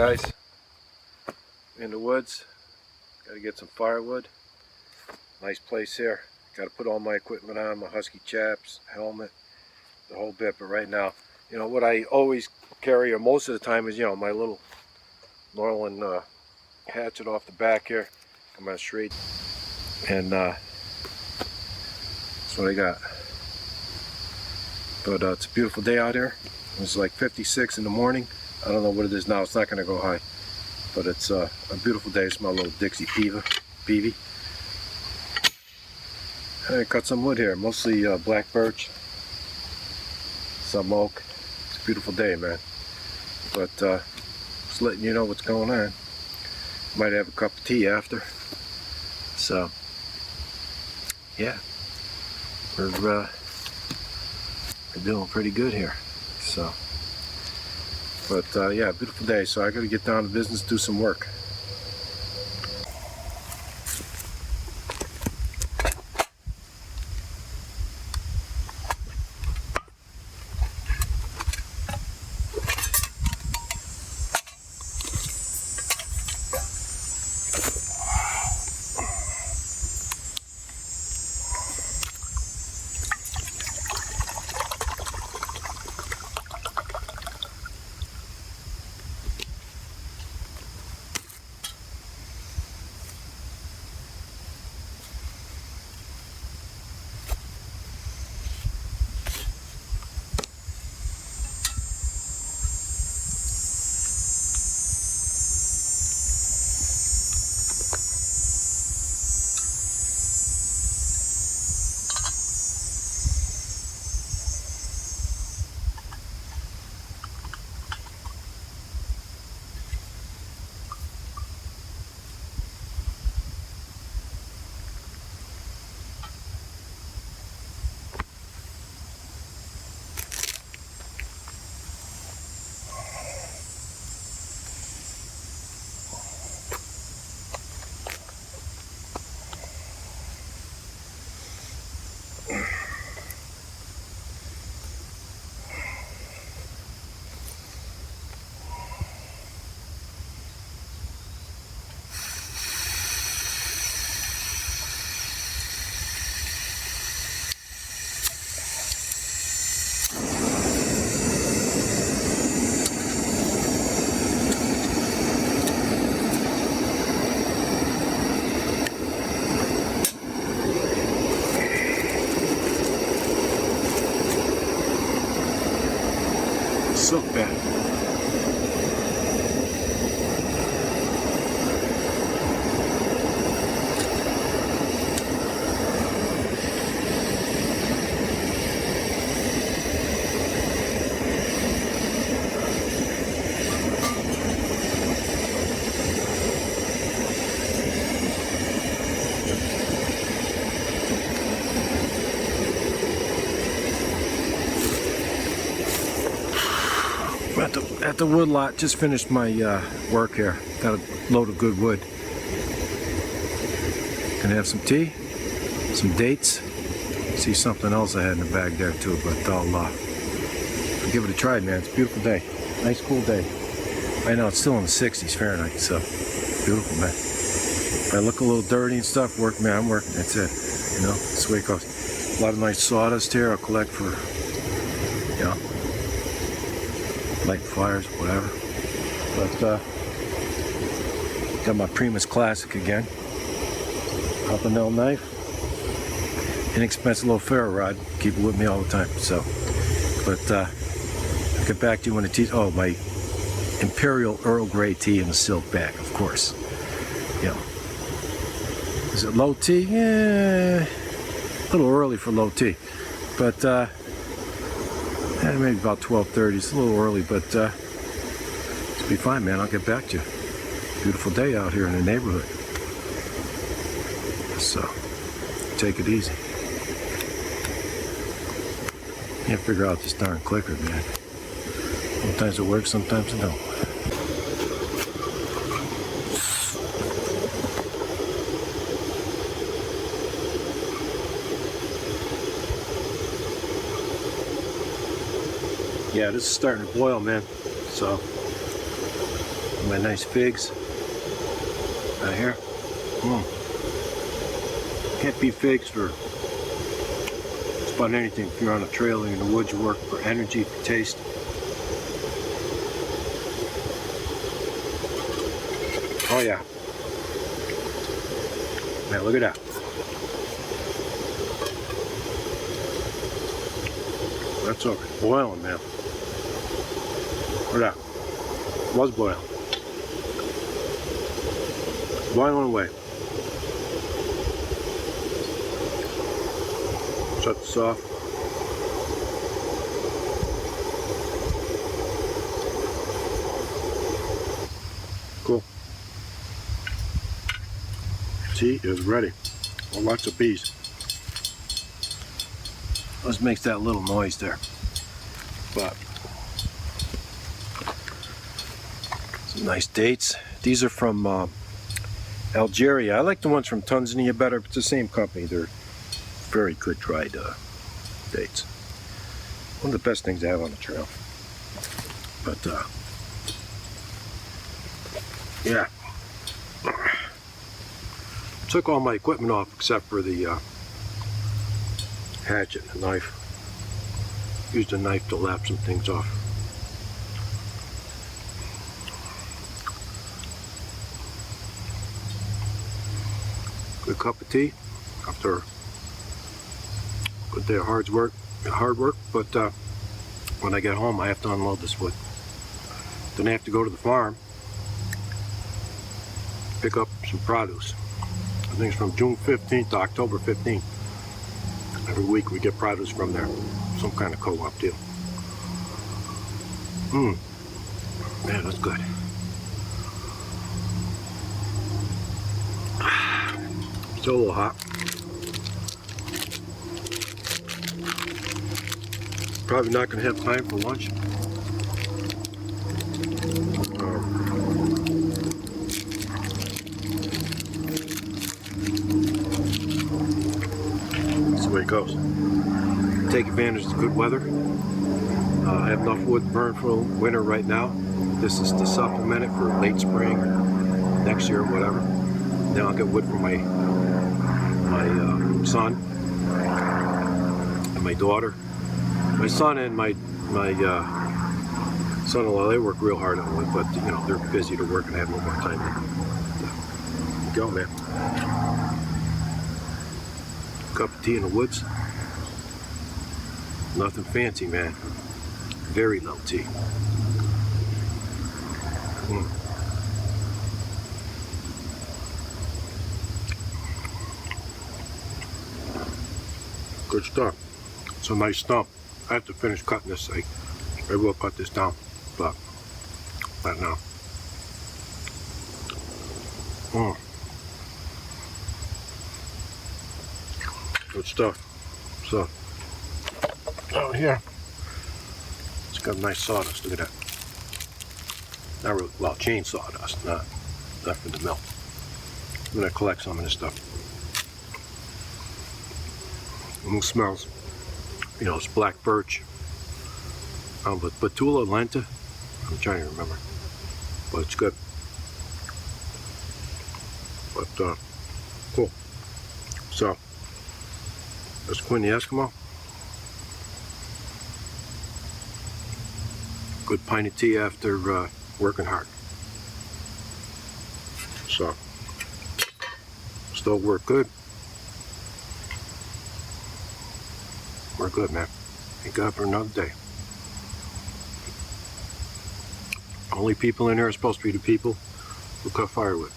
guys, in the woods. Got to get some firewood. Nice place here. Got to put all my equipment on, my husky chaps, helmet, the whole bit. But right now, you know what I always carry, or most of the time, is my little Norlund hatchet off the back here. I'm on Schrade, and that's what I got. But it's a beautiful day out here. It was like 56 in the morning. I don't know what it is now. It's not going to go high, but it's a beautiful day. It's my little Dixie Peavy. I cut some wood here, mostly black birch, some oak. It's a beautiful day, man. But just letting you know what's going on. Might have a cup of tea after. So yeah, we're doing pretty good here. So, but yeah, beautiful day. So I got to get down to business, do some work. Silk bag. At the woodlot, just finished my work here. Got a load of good wood. Gonna have some tea, some dates. See something else I had in the bag there too, but I'll give it a try, man. It's a beautiful day. Nice cool day. Right now it's still in the 60s Fahrenheit, so beautiful, man. If I look a little dirty and stuff, work, man, I'm working. That's it. You know, that's the way it goes. A lot of nice sawdust here. I'll collect for, you know, light fires, whatever. But got my Primus Classic again. Up and nail knife. Inexpensive little ferro rod. Keep it with me all the time. So, but I'll get back to you when the tea. Oh, my Imperial Earl Grey tea in a silk bag, of course. You know, is it low tea? Yeah, a little early for low tea, but. Maybe about 12:30. It's a little early, but it'll be fine, man. I'll get back to you. Beautiful day out here in the neighborhood. So, take it easy. Can't figure out this darn clicker, man. Sometimes it works, sometimes it don't. Yeah, this is starting to boil, man. So My nice figs right here. Can't beat figs for just about anything. If you're on a trail or in the woods, you work for energy, for taste. Oh yeah. Man, look at that. That's okay. Boiling, man. Look at that. It was boiling. Boiling away. Shut this off. Cool. Tea is ready. Oh, lots of bees. This makes that little noise there. But some nice dates. These are from Algeria. I like the ones from Tanzania better, but it's the same company. They're very good dried dates. One of the best things I have on the trail. But yeah. Took all my equipment off except for the hatchet and a knife. Used a knife to lap some things off. Good cup of tea after a good day of hard work. But when I get home, I have to unload this wood. Then I have to go to the farm, pick up some produce. I think it's from June 15th to October 15th. Every week we get produce from there. Some kind of co-op deal. Man, that's good. Still a little hot. Probably not going to have time for lunch. That's the way it goes. Take advantage of the good weather. I have enough wood to burn for winter right now. This is to supplement it for late spring or next year or whatever. Then I'll get wood for my son and my daughter. My son and my son-in-law, they work real hard on wood, but you know, they're busy to work and have no more time. There you go, man. Cup of tea in the woods. Nothing fancy, man. Very low tea. Good stuff. It's a nice stump. I have to finish cutting this thing. I will cut this down, but not now. Good stuff. So, out here, it's got nice sawdust. Look at that. Not really, well, chain sawdust, not from the mill. I'm gonna collect some of this stuff. It smells, you know, it's black birch. But Betula lenta, I'm trying to remember, but it's good. But cool. So that's Quinn the Eskimo. Good pint of tea after working hard. So still work good. We're good, man. Thank God for another day. Only people in here are supposed to be the people who cut firewood.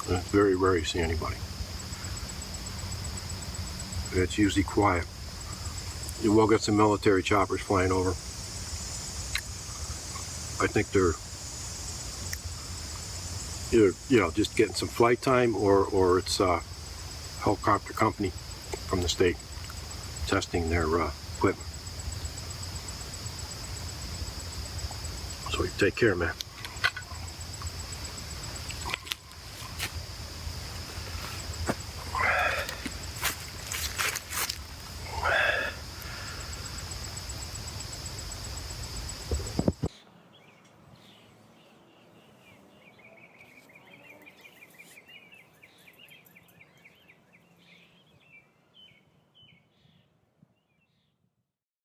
And it's very rare you see anybody. It's usually quiet. You will get some military choppers flying over. I think they're either, you know, just getting some flight time, or it's a helicopter company from the state testing their equipment. So you take care, man.